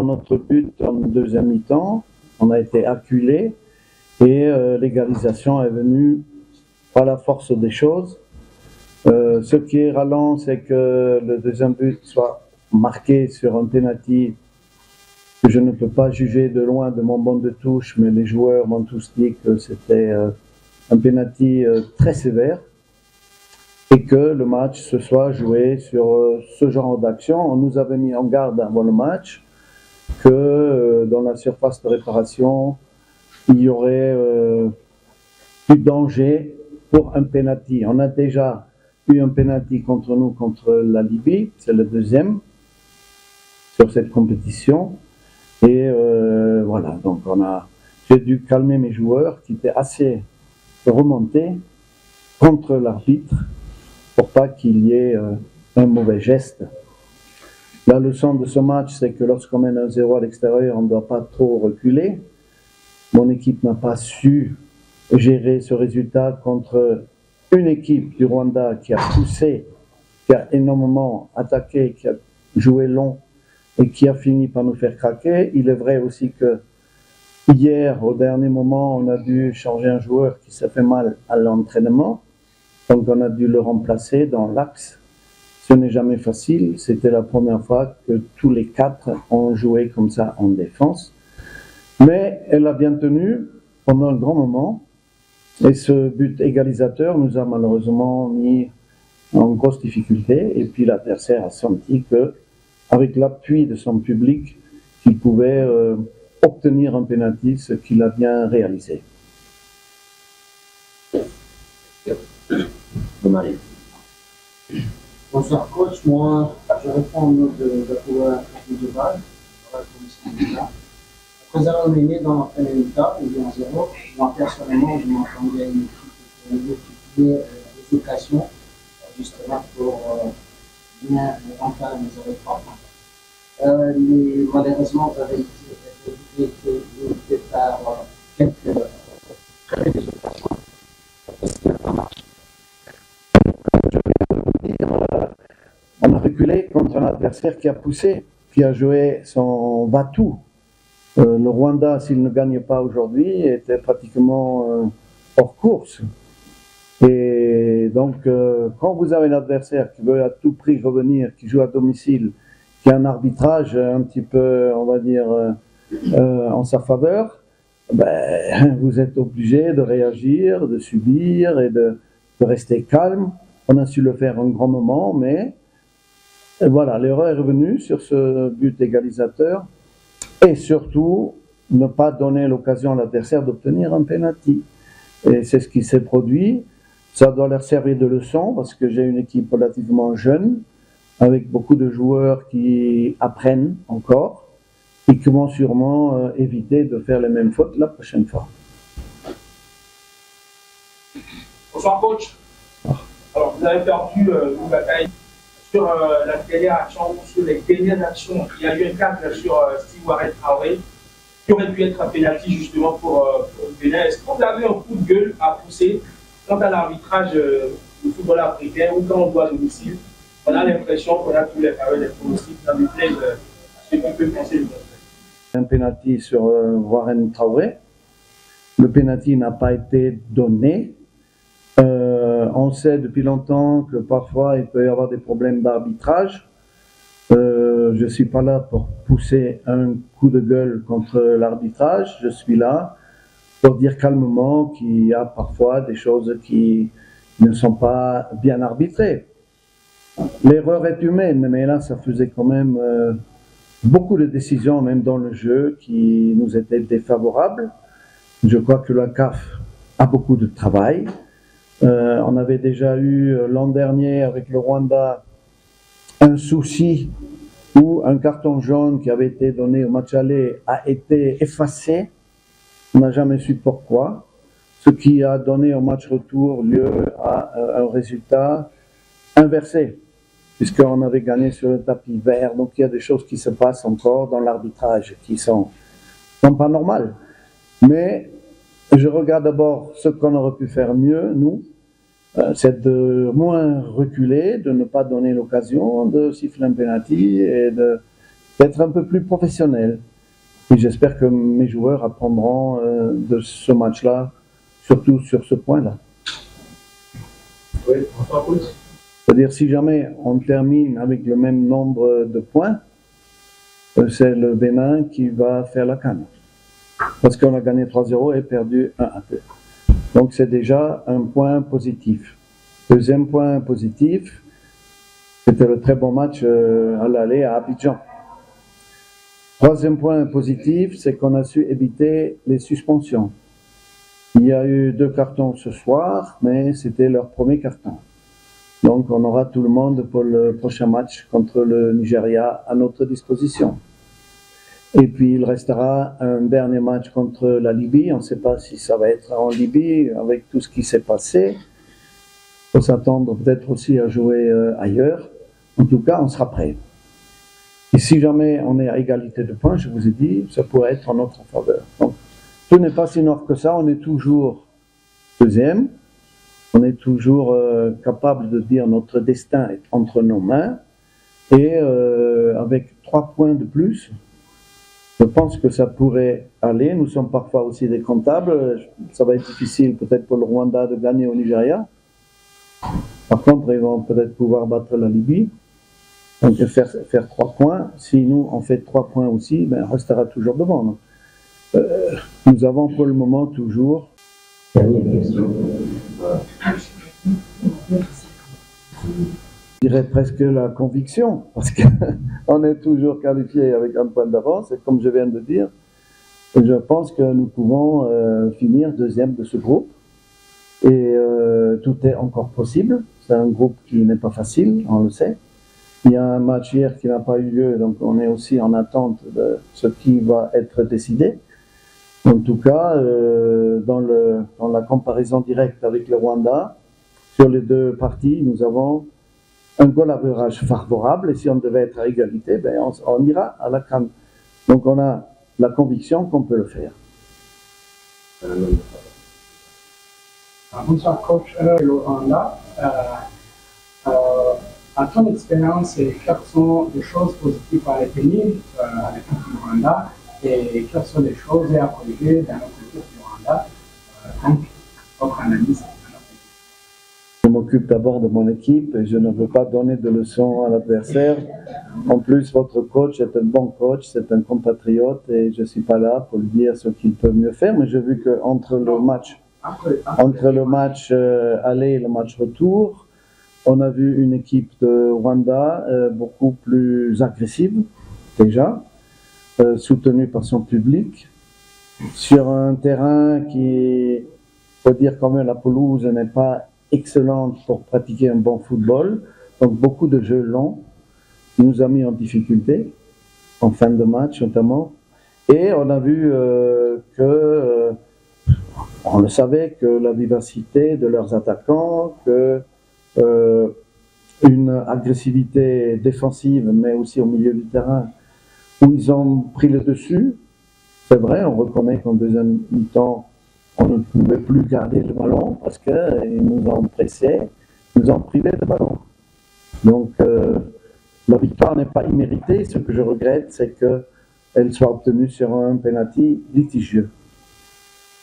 notre but en deuxième mi-temps. On a été acculés et l'égalisation est venue par la force des choses. Ce qui est ralent, c'est que le deuxième but soit marqué sur un penalty que je ne peux pas juger de loin de mon banc de touche, mais les joueurs m'ont tous dit que c'était un penalty très sévère et que le match se soit joué sur ce genre d'action. On nous avait mis en garde avant le match que dans la surface de réparation, il y aurait plus de danger pour un penalty. On a déjà eu un penalty contre nous, contre la Libye, c'est le deuxième sur cette compétition. Et voilà, donc j'ai dû calmer mes joueurs qui étaient assez remontés contre l'arbitre pour pas qu'il y ait un mauvais geste. La leçon de ce match, c'est que lorsqu'on mène 1-0 à l'extérieur, on ne doit pas trop reculer. Mon équipe n'a pas su gérer ce résultat contre une équipe du Rwanda qui a poussé, qui a énormément attaqué, qui a joué long et qui a fini par nous faire craquer. Il est vrai aussi que hier, au dernier moment, on a dû changer un joueur qui s'est fait mal à l'entraînement. Donc on a dû le remplacer dans l'axe. Ce n'est jamais facile. C'était la première fois que tous les quatre ont joué comme ça en défense. Mais elle a bien tenu pendant un grand moment. Et ce but égalisateur nous a malheureusement mis en grosse difficulté. Et puis l'adversaire a senti que, avec l'appui de son public, qu'il pouvait obtenir un penalty, ce qu'il a bien réalisé. Bonsoir coach, moi je réponds au nom de la couleur de base. Après avoir mené dans la première mi-temps, il y a 0, moi personnellement je m'attendais à une équipe qui multipliait les occasions justement pour bien rentrer à mes réformes. Malheureusement, vous avez été par quelques très belles occasions. On a reculé contre un adversaire qui a poussé, qui a joué son va-tout. Le Rwanda, s'il ne gagne pas aujourd'hui, était pratiquement hors course. Et donc, quand vous avez un adversaire qui veut à tout prix revenir, qui joue à domicile, qui a un arbitrage un petit peu, on va dire, en sa faveur, ben, vous êtes obligé de réagir, de subir et de rester calme. On a su le faire un grand moment, mais voilà, l'erreur est revenue sur ce but égalisateur et surtout ne pas donner l'occasion à l'adversaire d'obtenir un penalty. Et c'est ce qui s'est produit. Ça doit leur servir de leçon parce que j'ai une équipe relativement jeune avec beaucoup de joueurs qui apprennent encore et qui vont sûrement éviter de faire les mêmes fautes la prochaine fois. Bonsoir coach. Alors vous avez perdu une bataille sur la dernière action ou sur les dernières actions. Il y a eu un cadre sur Steve Warren Traoré qui aurait pu être un pénalty justement pour le Bénin. Est-ce que vous avez un coup de gueule à pousser quant à l'arbitrage du football africain ou quand on doit à domicile? On a l'impression qu'on a tous les faveurs des pronostics dans les plays à ce qu'on peut penser du contraire. Un pénalty sur Warren Traoré. Le pénalty n'a pas été donné. On sait depuis longtemps que parfois il peut y avoir des problèmes d'arbitrage. Je ne suis pas là pour pousser un coup de gueule contre l'arbitrage. Je suis là pour dire calmement qu'il y a parfois des choses qui ne sont pas bien arbitrées. L'erreur est humaine, mais là ça faisait quand même beaucoup de décisions, même dans le jeu, qui nous étaient défavorables. Je crois que la CAF a beaucoup de travail. On avait déjà eu l'an dernier avec le Rwanda un souci où un carton jaune qui avait été donné au match aller a été effacé. On n'a jamais su pourquoi. Ce qui a donné au match retour lieu à un résultat inversé, puisqu'on avait gagné sur le tapis vert. Donc il y a des choses qui se passent encore dans l'arbitrage qui sont pas normales. Mais je regarde d'abord ce qu'on aurait pu faire mieux, nous. C'est de moins reculer, de ne pas donner l'occasion de siffler un penalty et d'être un peu plus professionnel. Et j'espère que mes joueurs apprendront de ce match-là, surtout sur ce point-là. Oui, François Coach. C'est-à-dire, si jamais on termine avec le même nombre de points, c'est le Bénin qui va faire la CAN. Parce qu'on a gagné 3-0 et perdu 1-1. Donc c'est déjà un point positif. Deuxième point positif, c'était le très bon match à l'aller à Abidjan. Troisième point positif, c'est qu'on a su éviter les suspensions. Il y a eu 2 cartons ce soir, mais c'était leur premier carton. Donc on aura tout le monde pour le prochain match contre le Nigeria à notre disposition. Et puis il restera un dernier match contre la Libye. On ne sait pas si ça va être en Libye avec tout ce qui s'est passé. Il faut s'attendre peut-être aussi à jouer ailleurs. En tout cas, on sera prêt. Et si jamais on est à égalité de points, je vous ai dit, ça pourrait être en notre faveur. Donc, tout n'est pas si noir que ça. On est toujours deuxième. On est toujours capable de dire notre destin est entre nos mains. Et avec 3 points de plus, je pense que ça pourrait aller. Nous sommes parfois aussi des comptables. Ça va être difficile peut-être pour le Rwanda de gagner au Nigeria. Par contre, ils vont peut-être pouvoir battre la Libye. Donc faire 3 points. Si nous, on fait 3 points aussi, ben, on restera toujours devant. Donc, nous avons pour le moment toujours... Dernière question. Je dirais presque la conviction, parce qu'on est toujours qualifié avec un point d'avance, et comme je viens de dire, je pense que nous pouvons finir deuxième de ce groupe, et tout est encore possible. C'est un groupe qui n'est pas facile, on le sait. Il y a un match hier qui n'a pas eu lieu, donc on est aussi en attente de ce qui va être décidé. En tout cas, dans la comparaison directe avec le Rwanda, sur les 2 parties, nous avons un goal average favorable, et si on devait être à égalité, ben on ira à la CAN. Donc on a la conviction qu'on peut le faire. Bonsoir coach, le Rwanda. À ton expérience, quelles sont les choses positives à retenir à l'équipe du Rwanda et quelles sont les choses à corriger dans notre équipe du Rwanda? Donc, votre analyse. Je m'occupe d'abord de mon équipe et je ne veux pas donner de leçons à l'adversaire. En plus, votre coach est un bon coach, c'est un compatriote et je ne suis pas là pour lui dire ce qu'il peut mieux faire, mais j'ai vu qu'entre le match aller et le match retour, on a vu une équipe de Rwanda beaucoup plus agressive déjà, soutenue par son public, sur un terrain qui, faut dire quand même, la pelouse n'est pas excellente pour pratiquer un bon football, donc beaucoup de jeux longs qui nous a mis en difficulté, en fin de match notamment, et on a vu on le savait, que la vivacité de leurs attaquants, que une agressivité défensive, mais aussi au milieu du terrain, où ils ont pris le dessus. C'est vrai, on reconnaît qu'en deuxième mi-temps, on ne pouvait plus garder le ballon parce qu'ils nous ont pressés, nous ont privé de ballon. Donc, la victoire n'est pas imméritée. Ce que je regrette, c'est qu'elle soit obtenue sur un penalty litigieux.